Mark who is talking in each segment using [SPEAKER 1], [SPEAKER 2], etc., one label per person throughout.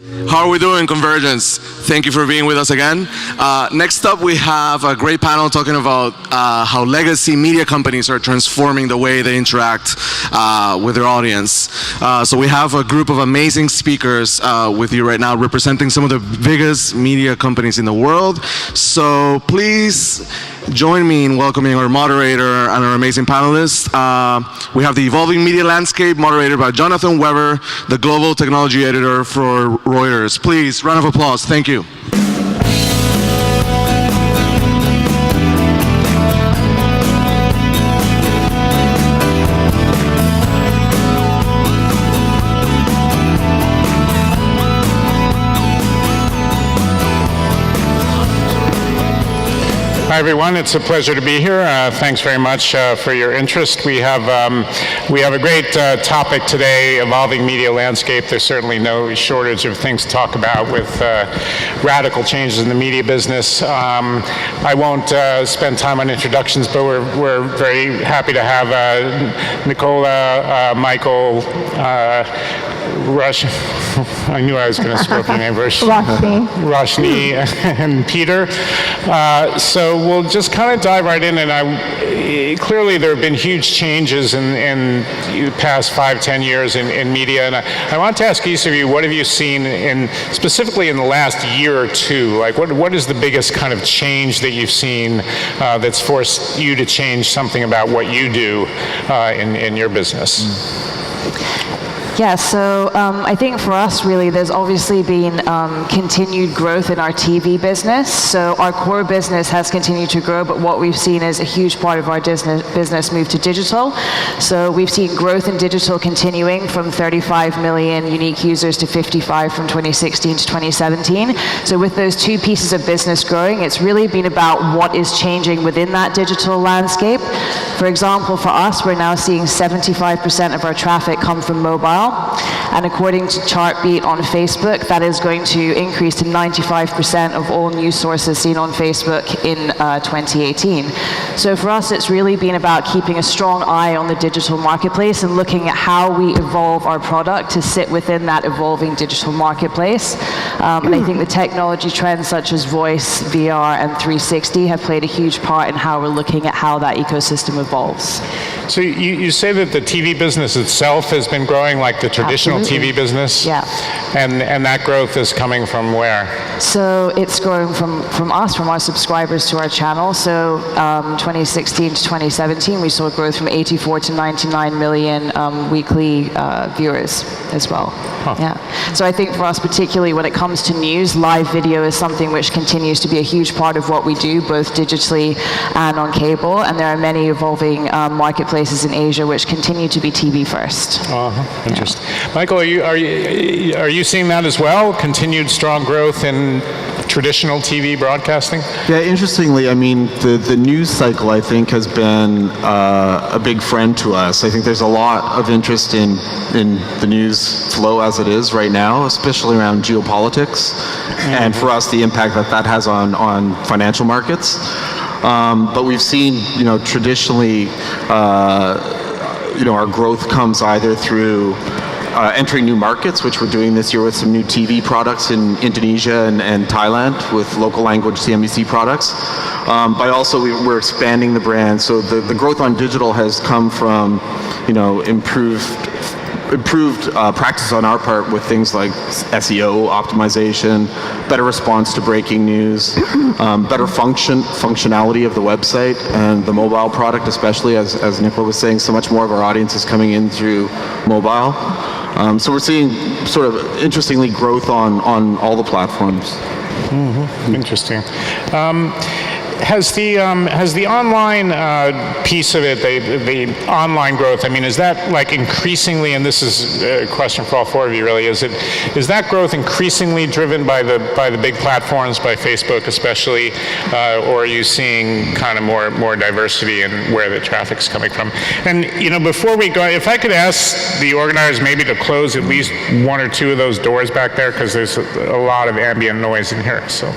[SPEAKER 1] How are we doing, Convergence? Thank you for being with us again. Next up, we have a great panel talking about how legacy media companies are transforming the way they interact with their audience. So we have a group of amazing speakers with you right now representing some of the biggest media companies in the world. So please join me in welcoming our moderator and our amazing panelists. We have the Evolving Media Landscape, moderated by Jonathan Weber, the Global Technology Editor for Reuters. Please, round of applause. Thank you.
[SPEAKER 2] Hi everyone, it's a pleasure to be here. Thanks very much for your interest. We have a great topic today, evolving media landscape. There's certainly no shortage of things to talk about with radical changes in the media business. I won't spend time on introductions, but we're very happy to have Nicola, Michael, Roshni. I knew I was going to screw up your name. Roshni and Peter. So we'll just kind of dive right in, and clearly there have been huge changes in the past 5-10 years in media, and I want to ask each of you, what have you seen specifically in the last year or two? Like, what is the biggest kind of change that you've seen that's forced you to change something about what you do in your business?
[SPEAKER 3] Yeah, so I think for us, really, there's obviously been continued growth in our TV business. So our core business has continued to grow, but what we've seen is a huge part of our business move to digital. So we've seen growth in digital continuing from 35 million unique users to 55 from 2016 to 2017. So with those two pieces of business growing, it's really been about what is changing within that digital landscape. For example, for us, we're now seeing 75% of our traffic come from mobile. And according to Chartbeat on Facebook, that is going to increase to 95% of all news sources seen on Facebook in 2018. So for us, it's really been about keeping a strong eye on the digital marketplace and looking at how we evolve our product to sit within that evolving digital marketplace. And I think the technology trends such as voice, VR, and 360 have played a huge part in how we're looking at how that ecosystem evolves.
[SPEAKER 2] So you say that the TV business itself has been growing like the traditional TV business?
[SPEAKER 3] Yeah.
[SPEAKER 2] And that growth is coming from where?
[SPEAKER 3] So it's growing from us, from our subscribers to our channel. So 2016 to 2017, we saw growth from 84 to 99 million weekly viewers as well. Huh. Yeah. So I think for us, particularly when it comes to news, live video is something which continues to be a huge part of what we do, both digitally and on cable. And there are many evolving marketplaces in Asia which continue to be TV first.
[SPEAKER 2] Interesting. Yeah. Michael, are you seeing that as well? Continued strong growth in traditional TV broadcasting?
[SPEAKER 4] Yeah, interestingly, I mean, the news cycle, I think, has been a big friend to us. I think there's a lot of interest in the news flow as it is right now, especially around geopolitics, and for us, the impact that has on financial markets. But we've seen, traditionally, our growth comes either through entering new markets, which we're doing this year with some new TV products in Indonesia and Thailand with local language CNBC products. But also we're expanding the brand. So the growth on digital has come from, improved practice on our part with things like SEO optimization, better response to breaking news, better functionality of the website and the mobile product, especially as Nicola was saying, so much more of our audience is coming in through mobile. So we're seeing sort of, interestingly, growth on all the platforms.
[SPEAKER 2] Mm-hmm. Interesting. Has the online piece of it, the online growth, I mean, is that like increasingly, and this is a question for all four of you really, is that growth increasingly driven by the big platforms, by Facebook especially, or are you seeing kind of more diversity in where the traffic's coming from? And before we go, if I could ask the organizers maybe to close at least one or two of those doors back there, because there's a lot of ambient noise in here. So,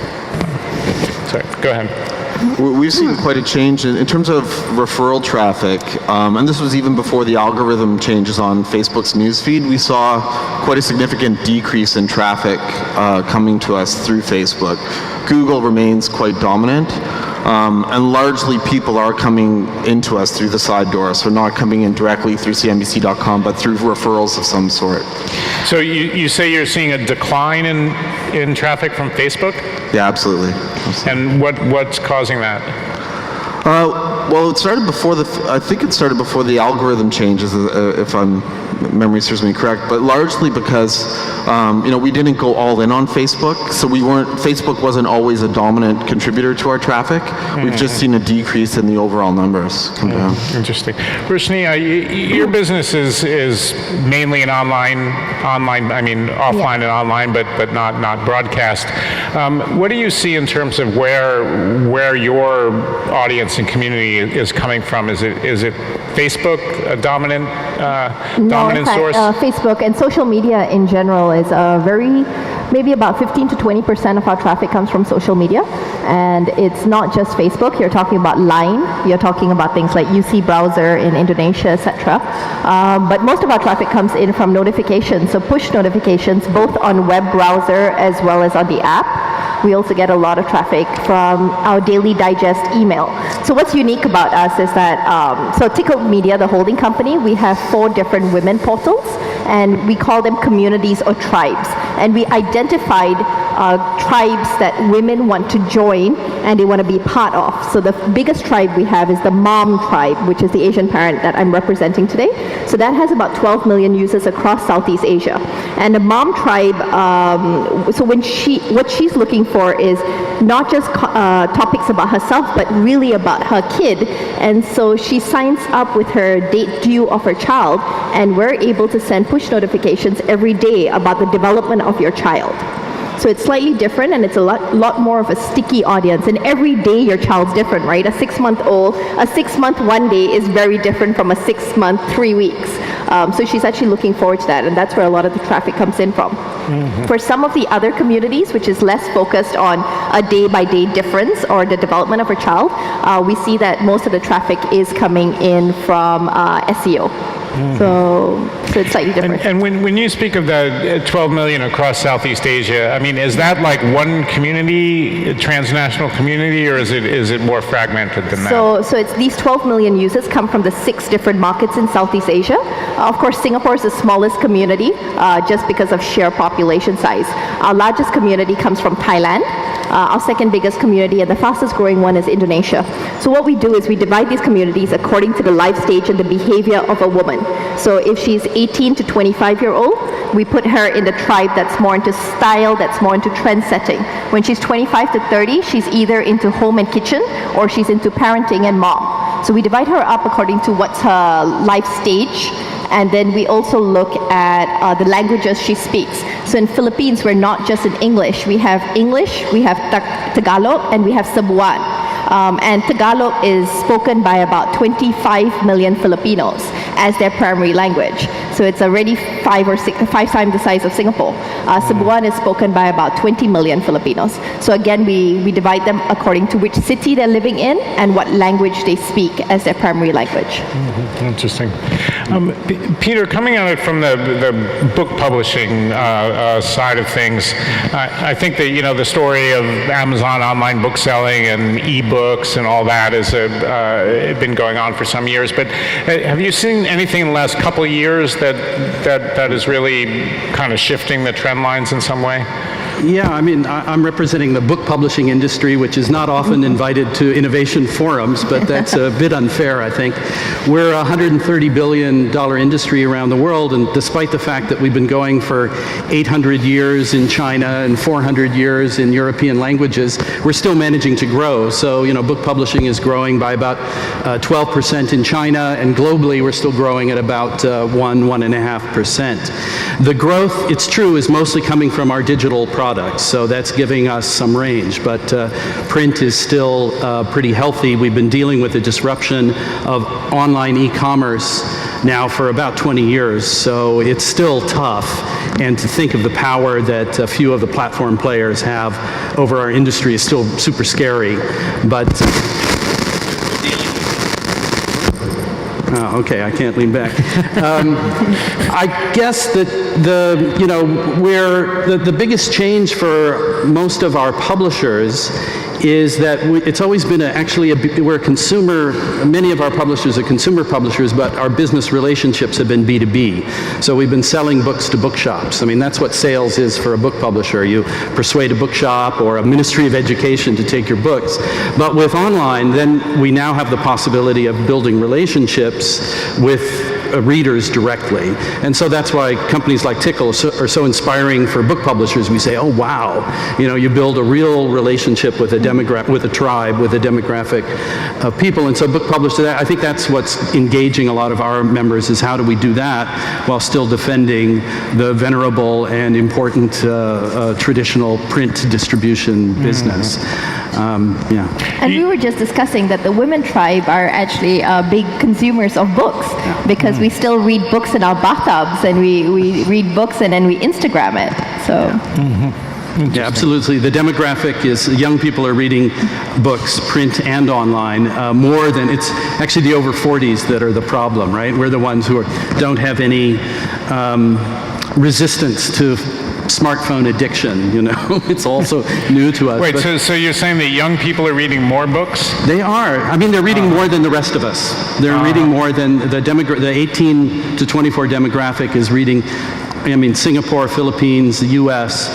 [SPEAKER 2] sorry, go ahead.
[SPEAKER 4] We've seen quite a change in terms of referral traffic, and this was even before the algorithm changes on Facebook's newsfeed. We saw quite a significant decrease in traffic coming to us through Facebook. Google remains quite dominant, and largely people are coming into us through the side door, so not coming in directly through CNBC.com, but through referrals of some sort.
[SPEAKER 2] So you say you're seeing a decline in traffic from Facebook?
[SPEAKER 4] Yeah, absolutely.
[SPEAKER 2] And what's causing that?
[SPEAKER 4] Well, it started before I think it started before the algorithm changes, if memory serves me correct, but largely because, we didn't go all in on Facebook, so Facebook wasn't always a dominant contributor to our traffic. We've just seen a decrease in the overall numbers come down.
[SPEAKER 2] Interesting. Roshni, your business is mainly an offline and online, but not broadcast. What do you see in terms of where your audience and community is coming from? Is it Facebook a dominant source?
[SPEAKER 5] Facebook and social media in general is maybe about 15 to 20% of our traffic comes from social media. And it's not just Facebook. You're talking about Line. You're talking about things like UC browser in Indonesia, etc. But most of our traffic comes in from notifications, so push notifications, both on web browser as well as on the app. We also get a lot of traffic from our daily digest email. So what's unique about us is that, so Tickled Media, the holding company, we have 4 different women portals, and we call them communities or tribes. And we identified tribes that women want to join and they want to be part of. So the biggest tribe we have is the Mom tribe, which is the Asian parent that I'm representing today. So that has about 12 million users across Southeast Asia. And the Mom tribe, so what she's looking for is not just topics about herself, but really about her kid. And so she signs up with her date due of her child, and we're able to send push notifications every day about the development of your child. So it's slightly different, and it's a lot more of a sticky audience. And every day your child's different, right? A 6-month 1 day is very different from a 6-month 3 weeks. So she's actually looking forward to that, and that's where a lot of the traffic comes in from. Mm-hmm. For some of the other communities, which is less focused on a day-by-day difference or the development of a child, we see that most of the traffic is coming in from SEO. Mm-hmm. So it's slightly different.
[SPEAKER 2] And when you speak of the 12 million across Southeast Asia, I mean, is that like one community, a transnational community, or is it more fragmented than that?
[SPEAKER 5] So it's these 12 million users come from the 6 different markets in Southeast Asia. Of course, Singapore is the smallest community just because of sheer population size. Our largest community comes from Thailand. Our second biggest community and the fastest growing one is Indonesia. So what we do is we divide these communities according to the life stage and the behavior of a woman. So if she's 18 to 25-year-old, we put her in the tribe that's more into style, that's more into trend setting. When she's 25 to 30, she's either into home and kitchen or she's into parenting and mom. So we divide her up according to what's her life stage. And then we also look at the languages she speaks. So in Philippines, we're not just in English. We have Tagalog, and we have Cebuan. And Tagalog is spoken by about 25 million Filipinos as their primary language. So it's already 5 times the size of Singapore. Cebuan is spoken by about 20 million Filipinos. So again, we divide them according to which city they're living in and what language they speak as their primary language.
[SPEAKER 2] Mm-hmm. Interesting. Peter, coming at it from the book publishing side of things, I think that the story of Amazon online book selling and e-books and all that has been going on for some years. But have you seen anything in the last couple of years that is really kind of shifting the trend lines in some way?
[SPEAKER 6] Yeah, I mean, I'm representing the book publishing industry, which is not often invited to innovation forums, but that's a bit unfair, I think. We're a $130 billion industry around the world, and despite the fact that we've been going for 800 years in China and 400 years in European languages, we're still managing to grow. So, book publishing is growing by about 12% in China, and globally we're still growing at about 1.5%. The growth, it's true, is mostly coming from our digital products, so that's giving us some range, but print is still pretty healthy. We've been dealing with the disruption of online e-commerce now for about 20 years, so it's still tough. And to think of the power that a few of the platform players have over our industry is still super scary. But oh, okay, I can't lean back. I guess that the biggest change for most of our publishers is that it's always been we're a consumer, many of our publishers are consumer publishers, but our business relationships have been B2B. So we've been selling books to bookshops. I mean, that's what sales is for a book publisher. You persuade a bookshop or a Ministry of Education to take your books. But with online, then we now have the possibility of building relationships with readers directly. And so that's why companies like Tickle are so inspiring for book publishers. We say, oh wow, you build a real relationship with a tribe, with a demographic of people. And so book publishers, I think that's what's engaging a lot of our members, is how do we do that while still defending the venerable and important traditional print distribution business.
[SPEAKER 5] And we were just discussing that the women tribe are actually big consumers of books, because we still read books in our bathtubs, and we read books and then we Instagram it. So.
[SPEAKER 6] Yeah, absolutely. The demographic is young people are reading books, print and online, more than, it's actually the over 40s that are the problem, right? We're the ones who don't have any resistance to smartphone addiction, It's also new to us.
[SPEAKER 2] Wait, so you're saying that young people are reading more books?
[SPEAKER 6] They are. I mean, they're reading more than the rest of us. They're reading more than the 18 to 24 demographic is reading. I mean, Singapore, Philippines, the U.S.,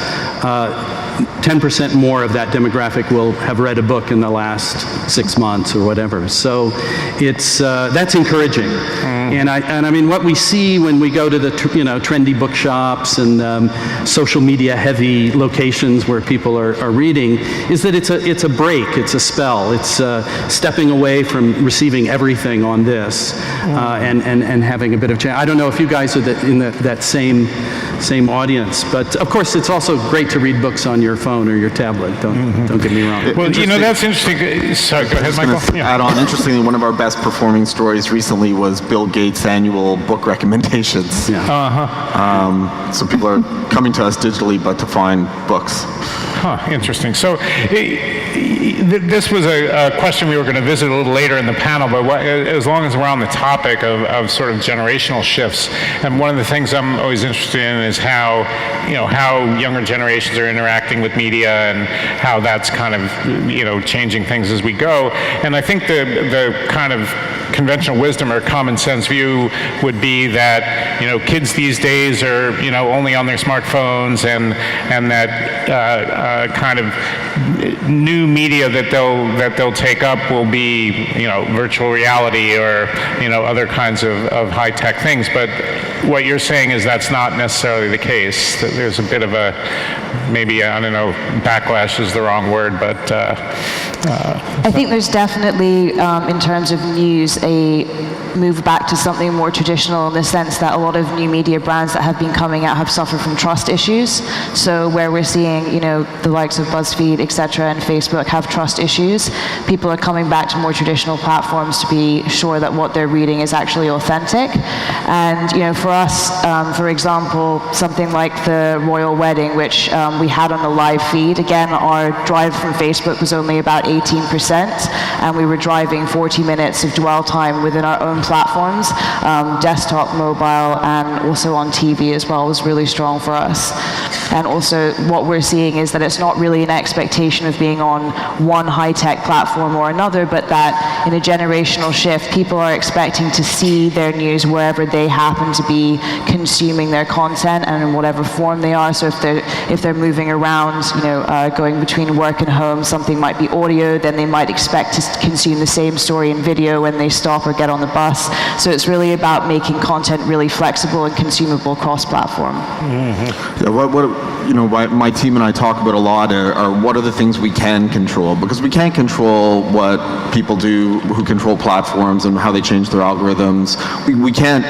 [SPEAKER 6] 10% more of that demographic will have read a book in the last 6 months or whatever. So it's that's encouraging. And I mean, what we see when we go to the trendy bookshops and social media heavy locations where people are reading is that it's a break, it's a spell, it's stepping away from receiving everything on this and having a bit of change. I don't know if you guys are in that same audience, but of course it's also great to read books on your phone or your tablet. Don't get me wrong.
[SPEAKER 2] Well, that's interesting. Sorry, go ahead, Michael.
[SPEAKER 4] Add on. Interestingly, one of our best performing stories recently was Bill Gates' annual book recommendations.
[SPEAKER 6] Yeah.
[SPEAKER 4] So people are coming to us digitally, but to find books.
[SPEAKER 2] Interesting. So this was a question we were going to visit a little later in the panel, but as long as we're on the topic of sort of generational shifts, and one of the things I'm always interested in is how younger generations are interacting with media and how that's kind of changing things as we go. And I think the kind of conventional wisdom or common sense view would be that kids these days are only on their smartphones, and that kind of new media that they'll take up will be virtual reality or other kinds of high tech things. But what you're saying is that's not necessarily the case. That there's a bit of a backlash is the wrong word, but
[SPEAKER 3] I think there's definitely, in terms of news, a move back to something more traditional in the sense that a lot of new media brands that have been coming out have suffered from trust issues. So where we're seeing, the likes of BuzzFeed, etc., and Facebook have trust issues, people are coming back to more traditional platforms to be sure that what they're reading is actually authentic. And, for us, for example, something like the royal wedding, which we had on the live feed, again, our drive from Facebook was only about 18%, and we were driving 40 minutes of dwell time within our own platforms, desktop, mobile, and also on TV as well was really strong for us. And also what we're seeing is that it's not really an expectation of being on one high-tech platform or another, but that in a generational shift, people are expecting to see their news wherever they happen to be consuming their content and in whatever form they are. So if they're moving around, going between work and home, something might be audio, then they might expect to consume the same story in video when they stop or get on the bus. So it's really about making content really flexible and consumable cross-platform.
[SPEAKER 4] Yeah, what my team and I talk about a lot are what are the things we can control, because we can't control what people do who control platforms and how they change their algorithms. We can't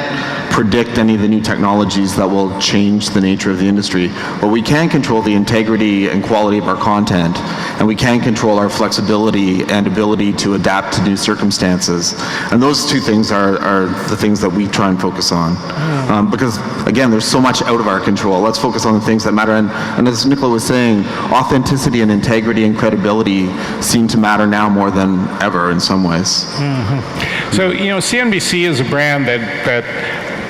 [SPEAKER 4] predict any of the new technologies that will change the nature of the industry. But we can control the integrity and quality of our content, and we can control our flexibility and ability to adapt to new circumstances. And those two things are the things that we try and focus on. Because, again, there's so much out of our control. Let's focus on the things that matter. And as Nicola was saying, authenticity and integrity and credibility seem to matter now more than ever in some ways.
[SPEAKER 2] Mm-hmm. So, CNBC is a brand that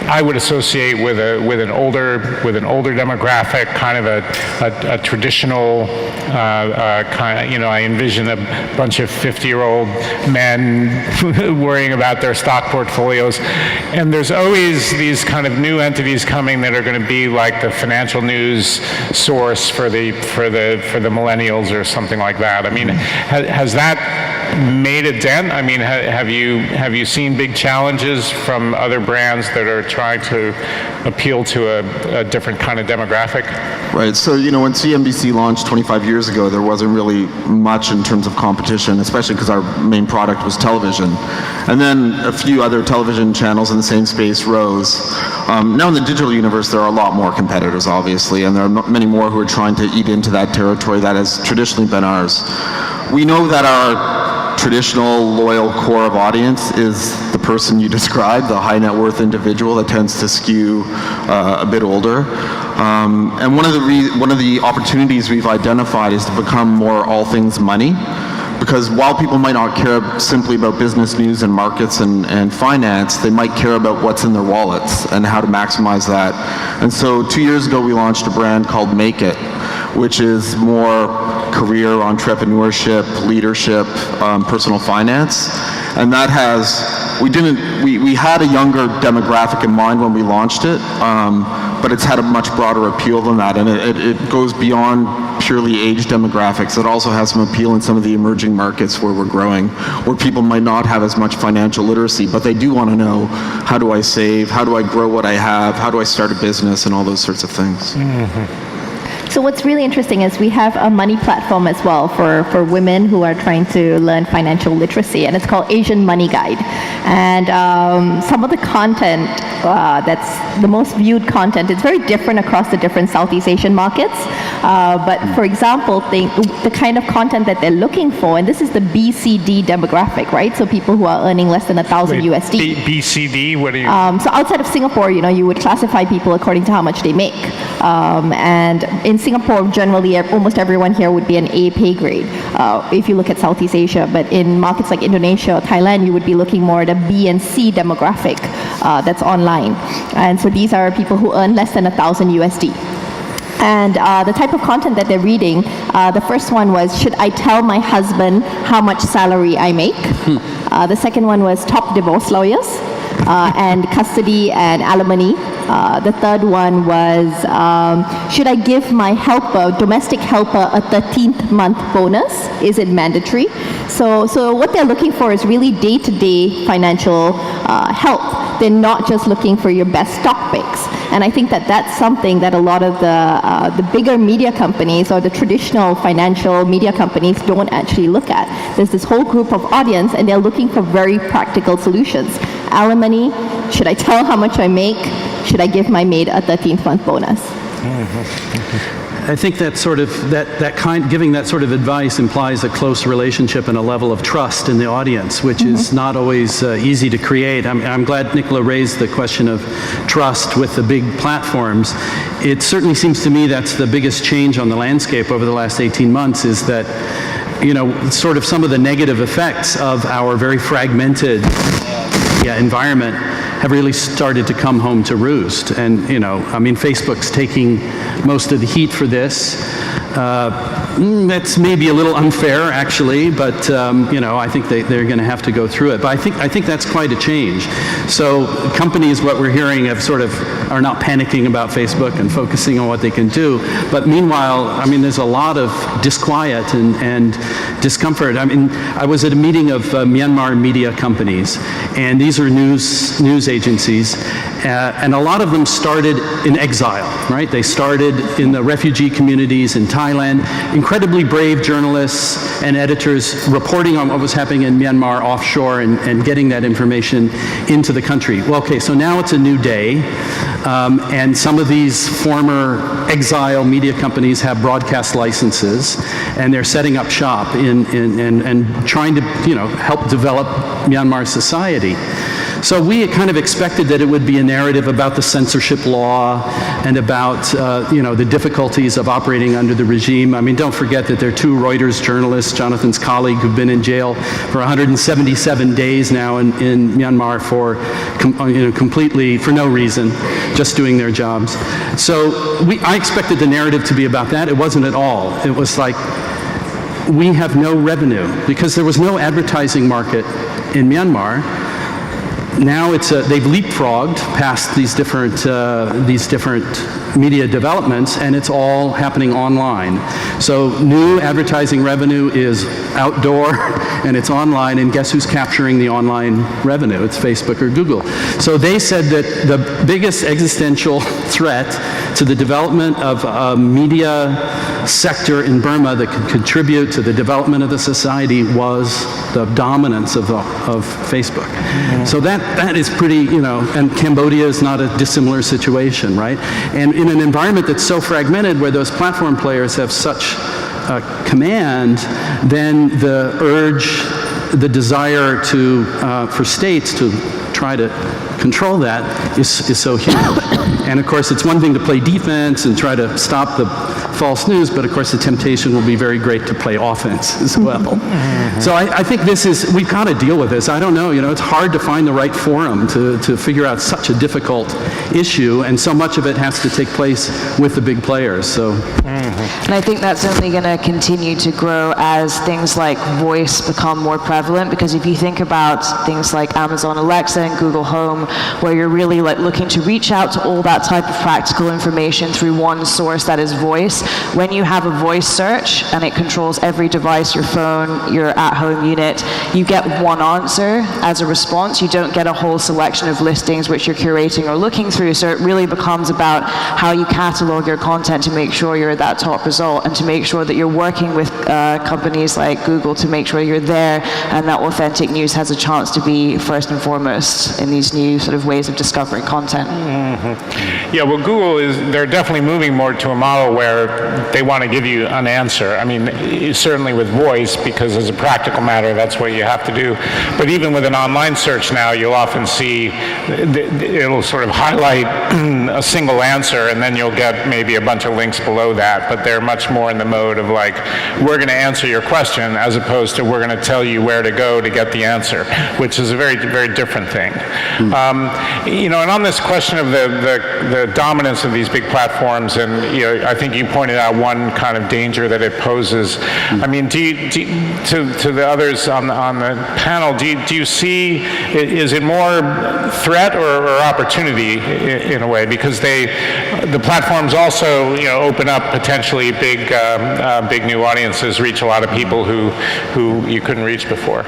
[SPEAKER 2] I would associate with an older demographic, kind of a traditional kind of, I envision a bunch of 50-year-old men worrying about their stock portfolios, and there's always these kind of new entities coming that are going to be like the financial news source for the millennials or something like that. I mean, has that made a dent? I mean, have you seen big challenges from other brands that are trying to appeal to a different kind of demographic?
[SPEAKER 4] Right. So, when CNBC launched 25 years ago, there wasn't really much in terms of competition, especially because our main product was television. And then a few other television channels in the same space rose. Now in the digital universe, there are a lot more competitors, obviously, and there are many more who are trying to eat into that territory that has traditionally been ours. We know that our traditional loyal core of audience is the person you described, the high net worth individual that tends to skew a bit older. And one of the opportunities we've identified is to become more all things money. Because while people might not care simply about business news and markets and finance, they might care about what's in their wallets and how to maximize that. And so 2 years ago, we launched a brand called Make It, which is more career, entrepreneurship, leadership, personal finance. And that we had a younger demographic in mind when we launched it, but it's had a much broader appeal than that. And it goes beyond purely age demographics. It also has some appeal in some of the emerging markets where we're growing, where people might not have as much financial literacy, but they do want to know, how do I save? How do I grow what I have? How do I start a business? And all those sorts of things.
[SPEAKER 2] Mm-hmm.
[SPEAKER 5] So what's really interesting is we have a money platform as well for women who are trying to learn financial literacy, and it's called Asian Money Guide. And some of the content that's the most viewed content, it's very different across the different Southeast Asian markets. But for example, the kind of content that they're looking for, and this is the BCD demographic, right? So people who are earning less than $1,000 USD.
[SPEAKER 2] BCD, what do you?
[SPEAKER 5] So outside of Singapore, you would classify people according to how much they make. And in Singapore, generally, almost everyone here would be an A pay grade if you look at Southeast Asia. But in markets like Indonesia or Thailand, you would be looking more at a B and C demographic that's online. And so these are people who earn less than $1,000 USD. And the type of content that they're reading, the first one was, should I tell my husband how much salary I make? The second one was top divorce lawyers and custody and alimony. The third one was, should I give my domestic helper a 13th month bonus? Is it mandatory? So what they're looking for is really day-to-day financial help. They're not just looking for your best stock picks. And I think that that's something that a lot of the bigger media companies or the traditional financial media companies don't actually look at. There's this whole group of audience, and they're looking for very practical solutions. Alimony, should I tell how much I make? Should I give my maid a 13th month bonus?
[SPEAKER 6] I think that sort of giving that sort of advice implies a close relationship and a level of trust in the audience, which is not always easy to create. I'm glad Nicola raised the question of trust with the big platforms. It certainly seems to me that's the biggest change on the landscape over the last 18 months, is that sort of some of the negative effects of our very fragmented environment have really started to come home to roost. And, Facebook's taking most of the heat for this. That's maybe a little unfair, actually, but, I think they're going to have to go through it. But I think that's quite a change. So companies, what we're hearing, are not panicking about Facebook and focusing on what they can do. But meanwhile, there's a lot of disquiet and discomfort. I was at a meeting of Myanmar media companies, and these are news agencies, and a lot of them started in exile, right? They started in the refugee communities in Thailand, Thailand, incredibly brave journalists and editors reporting on what was happening in Myanmar offshore and getting that information into the country. Well, okay, so now it's a new day, and some of these former exile media companies have broadcast licenses, and they're setting up shop and trying to, help develop Myanmar society. So we kind of expected that it would be a narrative about the censorship law and about, the difficulties of operating under the regime. I mean, don't forget that there are two Reuters journalists, Jonathan's colleague, who've been in jail for 177 days now in Myanmar for, completely, for no reason, just doing their jobs. So I expected the narrative to be about that. It wasn't at all. It was like, we have no revenue because there was no advertising market in Myanmar. Now they've leapfrogged past these different media developments, and it's all happening online. So new advertising revenue is outdoor and it's online, and guess who's capturing the online revenue? It's Facebook or Google. So they said that the biggest existential threat to the development of a media sector in Burma that could contribute to the development of the society was the dominance of Facebook. So that is pretty, and Cambodia is not a dissimilar situation, right? And in an environment that's so fragmented where those platform players have such command, then the urge, the desire for states to try to control that is so huge. And of course, it's one thing to play defense and try to stop the false news, but of course the temptation will be very great to play offense as well. So I think we've got to deal with this. I don't know, it's hard to find the right forum to figure out such a difficult issue, and so much of it has to take place with the big players. So.
[SPEAKER 3] And I think that's only going to continue to grow as things like voice become more prevalent, because if you think about things like Amazon Alexa and Google Home, where you're really looking to reach out to all that type of practical information through one source that is voice, when you have a voice search and it controls every device, your phone, your at-home unit, you get one answer as a response. You don't get a whole selection of listings which you're curating or looking through. So it really becomes about how you catalog your content to make sure you're at that top result, and to make sure that you're working with companies like Google to make sure you're there and that authentic news has a chance to be first and foremost in these new sort of ways of discovering content.
[SPEAKER 2] Yeah, well, they're definitely moving more to a model where they want to give you an answer. I mean, certainly with voice, because as a practical matter, that's what you have to do. But even with an online search now, you'll often see it'll sort of highlight a single answer, and then you'll get maybe a bunch of links below that. But they're much more in the mode of like, we're going to answer your question, as opposed to we're going to tell you where to go to get the answer, which is a very, very different thing. And on this question of the dominance of these big platforms, and I think you pointed out one kind of danger that it poses. I mean, to the others on the panel, do you see, is it more threat or opportunity in a way? Because the platforms also open up potentially big new audiences, reach a lot of people who you couldn't reach before.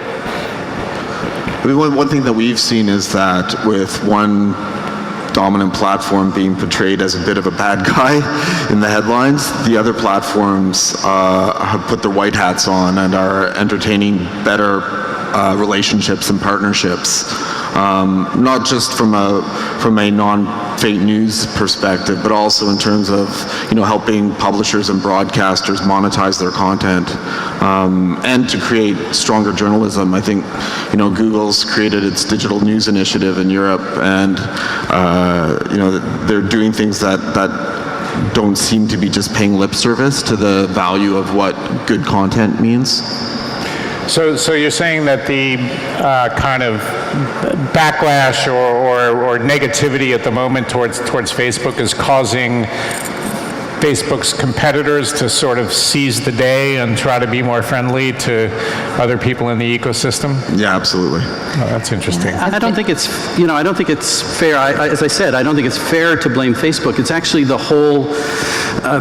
[SPEAKER 4] I mean, one thing that we've seen is that with one dominant platform being portrayed as a bit of a bad guy in the headlines, the other platforms have put their white hats on and are entertaining better relationships and partnerships, not just from a non-fake news perspective, but also in terms of helping publishers and broadcasters monetize their content, and to create stronger journalism. I think Google's created its digital news initiative in Europe, and they're doing things that don't seem to be just paying lip service to the value of what good content means.
[SPEAKER 2] So you're saying that the kind of backlash or negativity at the moment towards Facebook is causing Facebook's competitors to sort of seize the day and try to be more friendly to other people in the ecosystem?
[SPEAKER 4] Yeah, absolutely.
[SPEAKER 2] Oh, that's interesting.
[SPEAKER 6] I don't think it's, I don't think it's fair. As I said, I don't think it's fair to blame Facebook. It's actually the whole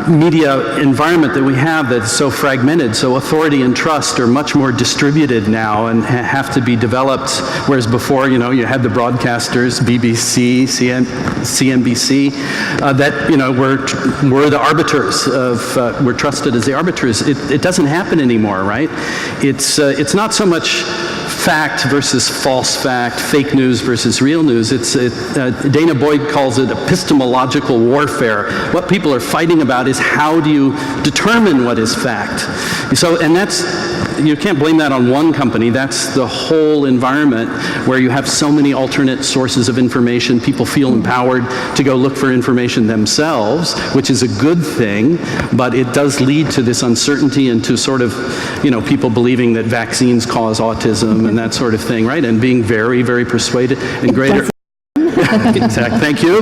[SPEAKER 6] media environment that we have that's so fragmented. So authority and trust are much more distributed now and have to be developed. Whereas before, you had the broadcasters, BBC, CNBC, that, were the arbiters we're trusted as the arbiters. It doesn't happen anymore, right? It's not so much fact versus false fact, fake news versus real news. Dana Boyd calls it epistemological warfare. What people are fighting about is how do you determine what is fact. So, and you can't blame that on one company. That's the whole environment where you have so many alternate sources of information. People feel empowered to go look for information themselves, which is a good thing, but it does lead to this uncertainty and to sort of, people believing that vaccines cause autism and that sort of thing, right? And being very, very persuaded and greater. Exactly. Thank you.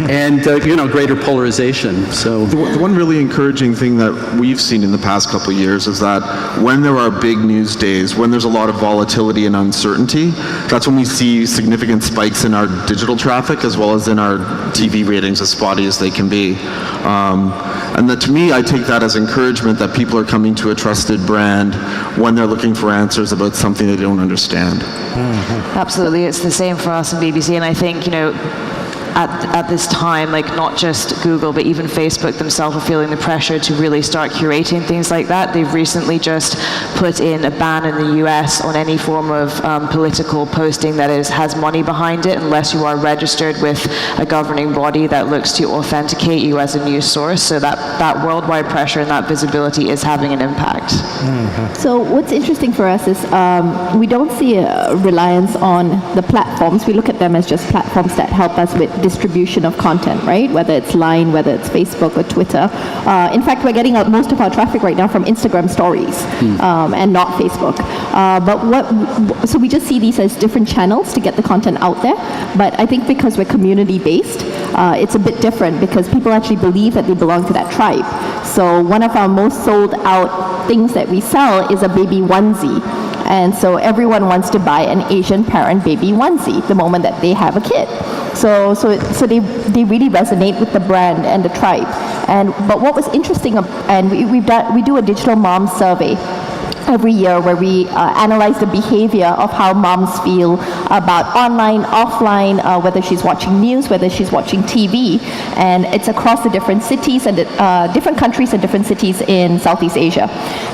[SPEAKER 6] And greater polarization. So
[SPEAKER 4] the one really encouraging thing that we've seen in the past couple of years is that when there are big news days, when there's a lot of volatility and uncertainty, that's when we see significant spikes in our digital traffic as well as in our TV ratings, as spotty as they can be. And that, to me, I take that as encouragement that people are coming to a trusted brand when they're looking for answers about something they don't understand.
[SPEAKER 3] Mm-hmm. Absolutely, it's the same for us in BBC, and I think, at this time, like not just Google, but even Facebook themselves are feeling the pressure to really start curating things like that. They've recently just put in a ban in the US on any form of political posting that has money behind it, unless you are registered with a governing body that looks to authenticate you as a news source. So that worldwide pressure and that visibility is having an impact.
[SPEAKER 5] Mm-hmm. So what's interesting for us is we don't see a reliance on the platforms. We look at them as just platforms that help us with distribution of content, right? Whether it's Line, whether it's Facebook or Twitter. In fact, we're getting most of our traffic right now from Instagram stories and not Facebook. So we just see these as different channels to get the content out there. But I think because we're community-based, it's a bit different because people actually believe that they belong to that tribe. So one of our most sold out things that we sell is a baby onesie. And so everyone wants to buy an Asian parent baby onesie the moment that they have a kid. So they really resonate with the brand and the tribe. But what was interesting, and we do a digital mom survey every year where we analyze the behavior of how moms feel about online, offline, whether she's watching news, whether she's watching TV, and it's across the different cities and different countries and different cities in Southeast Asia.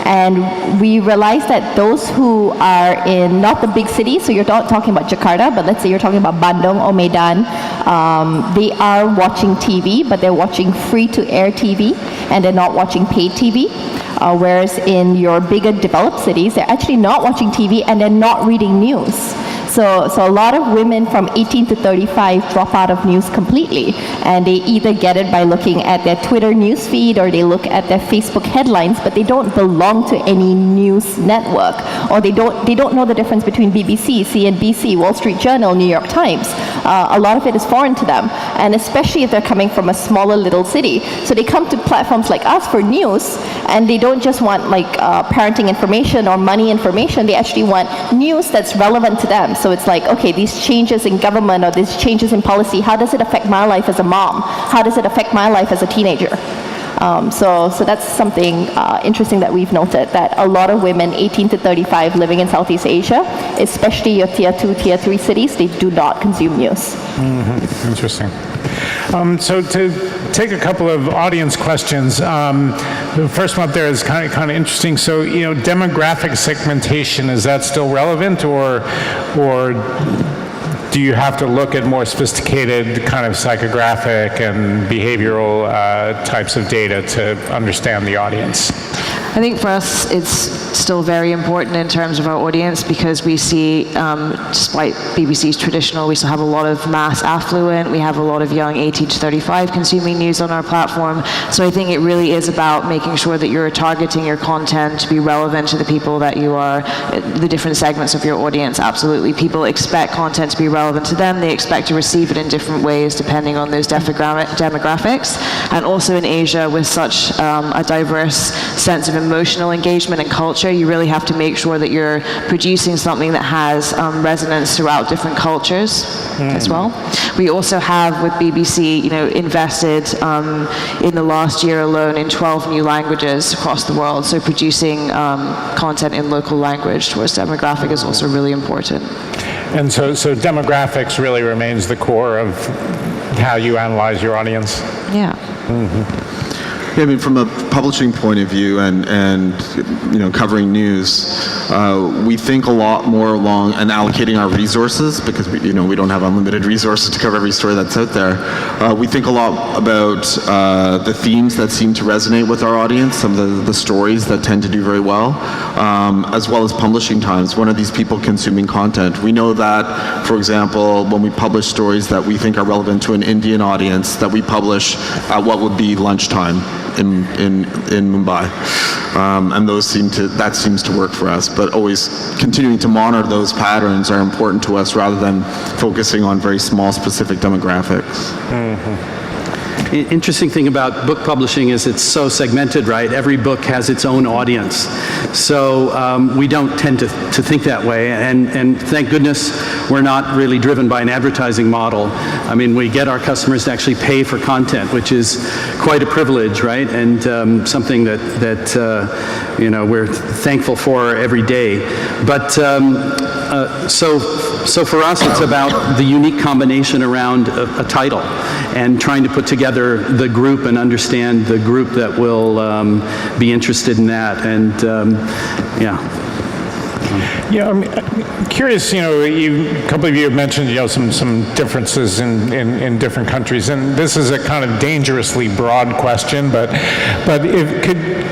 [SPEAKER 5] And we realized that those who are in not the big cities, so you're not talking about Jakarta, but let's say you're talking about Bandung or Medan, they are watching TV, but they're watching free-to-air TV, and they're not watching paid TV. Whereas in your bigger developed cities, they're actually not watching TV and they're not reading news. So a lot of women from 18 to 35 drop out of news completely, and they either get it by looking at their Twitter news feed or they look at their Facebook headlines, but they don't belong to any news network, or they don't know the difference between BBC, CNBC, Wall Street Journal, New York Times. A lot of it is foreign to them, and especially if they're coming from a smaller little city. So they come to platforms like us for news, and they don't just want parenting information or money information. They actually want news that's relevant to them. So it's like, okay, these changes in government or these changes in policy, how does it affect my life as a mom? How does it affect my life as a teenager? So that's something interesting that we've noted, that a lot of women 18 to 35 living in Southeast Asia, especially your tier 2, tier 3 cities, they do not consume news.
[SPEAKER 2] Mm-hmm. Interesting. So to take a couple of audience questions, the first one up there is kind of interesting. So, demographic segmentation, is that still relevant, or do you have to look at more sophisticated kind of psychographic and behavioral types of data to understand the audience?
[SPEAKER 3] I think for us, it's still very important in terms of our audience, because we see, despite BBC's traditional, we still have a lot of mass affluent, we have a lot of young 18 to 35 consuming news on our platform. So I think it really is about making sure that you're targeting your content to be relevant to the people that you are, the different segments of your audience. Absolutely. People expect content to be relevant to them. They expect to receive it in different ways depending on those demographics. And also in Asia, with such a diverse sense of emotional engagement and culture, you really have to make sure that you're producing something that has resonance throughout different cultures as well. We also have, with BBC, invested in the last year alone in 12 new languages across the world. So producing content in local language towards demographic is also really important.
[SPEAKER 2] And so demographics really remains the core of how you analyze your audience?
[SPEAKER 3] Yeah.
[SPEAKER 4] Yeah, I mean, from a publishing point of view and covering news, we think a lot more along and allocating our resources, because we don't have unlimited resources to cover every story that's out there. We think a lot about the themes that seem to resonate with our audience, some of the stories that tend to do very well, as well as publishing times. When are these people consuming content? We know that, for example, when we publish stories that we think are relevant to an Indian audience, that we publish at what would be lunchtime in Mumbai, and that seems to work for us. But always continuing to monitor those patterns are important to us, rather than focusing on very small specific demographics.
[SPEAKER 6] Interesting thing about book publishing is it's so segmented, right? Every book has its own audience. So we don't tend to think that way. And thank goodness we're not really driven by an advertising model. I mean, we get our customers to actually pay for content, which is quite a privilege, right? And something that we're thankful for every day. But so for us, it's about the unique combination around a title and trying to put together the group and understand the group that will be interested in that. And
[SPEAKER 2] Yeah, I'm curious, a couple of you have mentioned, some differences in different countries, and this is a kind of dangerously broad question, but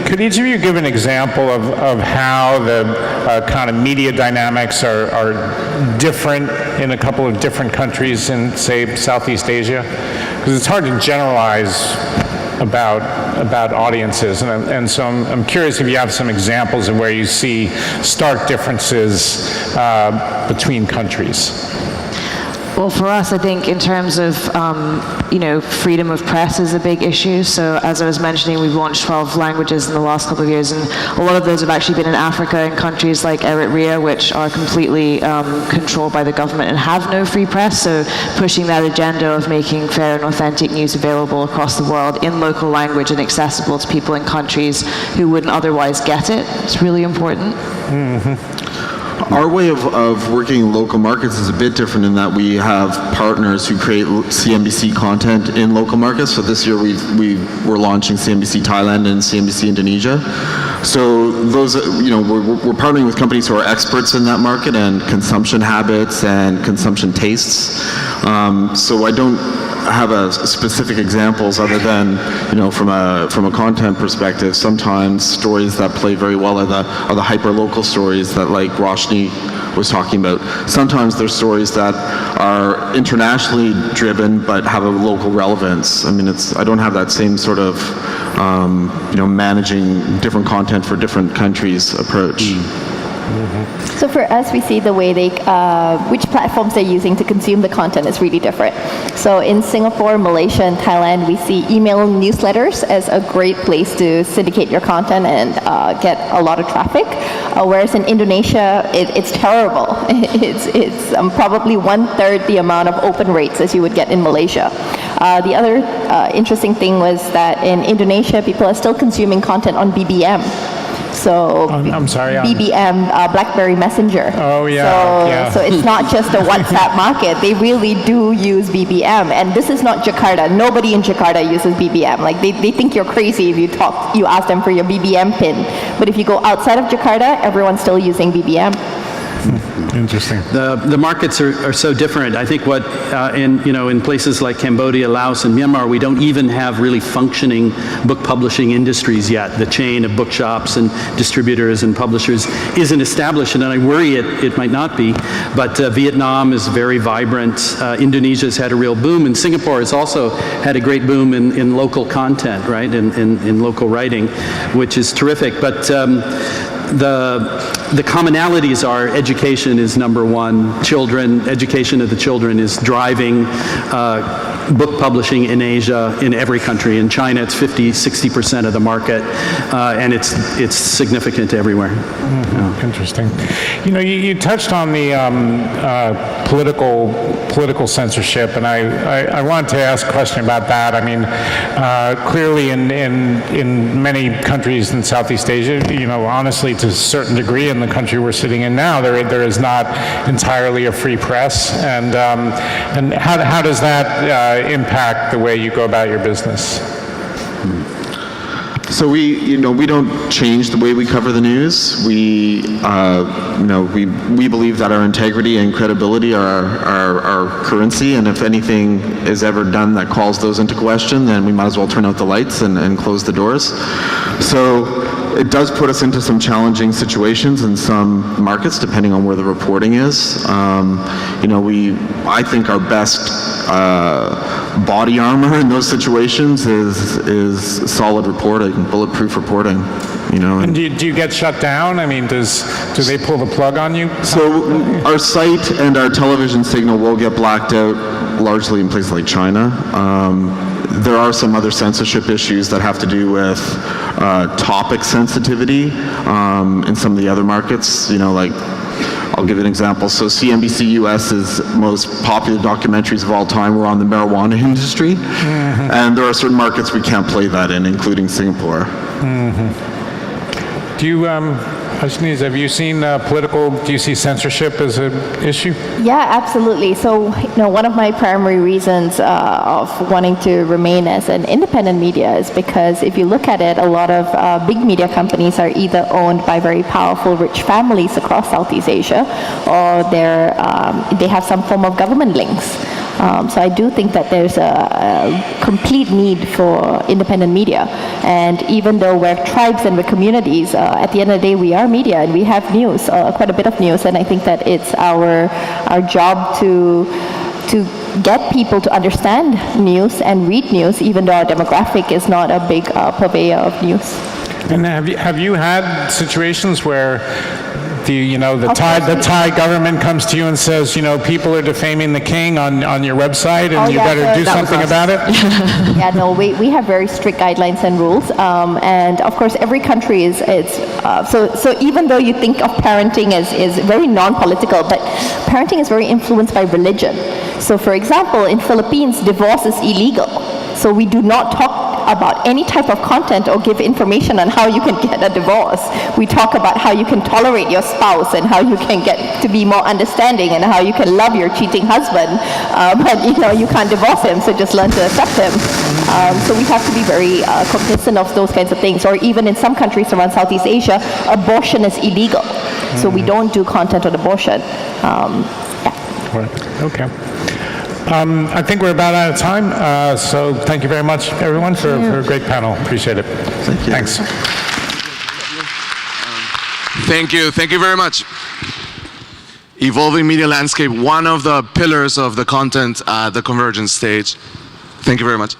[SPEAKER 2] could each of you give an example of how the kind of media dynamics are different in a couple of different countries in, say, Southeast Asia? Because it's hard to generalize about audiences, and so I'm curious if you have some examples of where you see stark differences between countries.
[SPEAKER 3] Well, for us, I think in terms of, freedom of press is a big issue. So as I was mentioning, we've launched 12 languages in the last couple of years, and a lot of those have actually been in Africa, in countries like Eritrea, which are completely controlled by the government and have no free press. So pushing that agenda of making fair and authentic news available across the world in local language and accessible to people in countries who wouldn't otherwise get it, it's really important.
[SPEAKER 4] Our way of working in local markets is a bit different in that we have partners who create CNBC content in local markets. So this year we're launching CNBC Thailand and CNBC Indonesia. So those, we're partnering with companies who are experts in that market and consumption habits and consumption tastes. So I don't have a specific examples other than, from a content perspective. Sometimes stories that play very well are the hyper local stories that, like Roshni was talking about. Sometimes there's stories that are internationally driven but have a local relevance. I mean, I don't have that same sort of managing different content for different countries approach.
[SPEAKER 5] So for us, we see the way which platforms they're using to consume the content is really different. So in Singapore, Malaysia, and Thailand, we see email newsletters as a great place to syndicate your content and get a lot of traffic. Whereas in Indonesia, it's terrible. It's probably 1/3 the amount of open rates as you would get in Malaysia. The other interesting thing was that in Indonesia, people are still consuming content on BBM. So
[SPEAKER 2] I'm sorry.
[SPEAKER 5] BBM, BlackBerry Messenger.
[SPEAKER 2] Oh yeah.
[SPEAKER 5] So it's not just a WhatsApp market. They really do use BBM, and this is not Jakarta. Nobody in Jakarta uses BBM. Like they think you're crazy if you ask them for your BBM pin. But if you go outside of Jakarta, everyone's still using BBM.
[SPEAKER 2] Interesting.
[SPEAKER 6] The markets are so different. I think what in places like Cambodia, Laos, and Myanmar, we don't even have really functioning book publishing industries yet. The chain of bookshops and distributors and publishers isn't established, and I worry it might not be. But Vietnam is very vibrant. Indonesia's had a real boom, and Singapore has also had a great boom in local content, right? In local writing, which is terrific. But the commonalities are education is number one. Education of the children is driving book publishing in Asia, in every country. In China, it's 50-60% of the market, and it's significant everywhere.
[SPEAKER 2] Interesting. You touched on the political censorship, and I wanted to ask a question about that. I mean, clearly in many countries in Southeast Asia, honestly, to a certain degree, in the country we're sitting in now, there is not entirely a free press, and how does that impact the way you go about your business?
[SPEAKER 4] So we don't change the way we cover the news. We believe that our integrity and credibility are our currency, and if anything is ever done that calls those into question, then we might as well turn out the lights and close the doors. So it does put us into some challenging situations in some markets, depending on where the reporting is. I think our best body armor in those situations is solid reporting, bulletproof reporting.
[SPEAKER 2] And do you get shut down? I mean, do they pull the plug on you?
[SPEAKER 4] So our site and our television signal will get blacked out largely in places like China. There are some other censorship issues that have to do with topic sensitivity in some of the other markets. I'll give you an example. So CNBC US's most popular documentaries of all time were on the marijuana industry. Mm-hmm. And there are certain markets we can't play that in, including Singapore.
[SPEAKER 2] Mm-hmm. Roshni, have you seen do you see censorship as an issue?
[SPEAKER 5] Yeah, absolutely. So, one of my primary reasons of wanting to remain as an independent media is because if you look at it, a lot of big media companies are either owned by very powerful, rich families across Southeast Asia, or they have some form of government links. So I do think that there's a complete need for independent media. And even though we're tribes and we're communities, at the end of the day, we are media and we have news, quite a bit of news. And I think that it's our job to get people to understand news and read news, even though our demographic is not a big purveyor of news.
[SPEAKER 2] And have you had situations where the Thai government comes to you and says, people are defaming the king on your website, and you better do something about it?
[SPEAKER 5] Yeah, no, we have very strict guidelines and rules, and of course every country is so even though you think of parenting as very non-political, but parenting is very influenced by religion. So for example, in Philippines, divorce is illegal. So we do not talk about any type of content or give information on how you can get a divorce. We talk about how you can tolerate your spouse and how you can get to be more understanding and how you can love your cheating husband, but you can't divorce him, so just learn to accept him. So we have to be very cognizant of those kinds of things. Or even in some countries around Southeast Asia, abortion is illegal. So we don't do content on abortion.
[SPEAKER 2] Right. Okay. I think we're about out of time, so thank you very much, everyone, for a great panel. Appreciate it.
[SPEAKER 4] Thank you.
[SPEAKER 2] Thanks.
[SPEAKER 1] Thank you very much. Evolving media landscape, one of the pillars of the content at the Convergence stage. Thank you very much.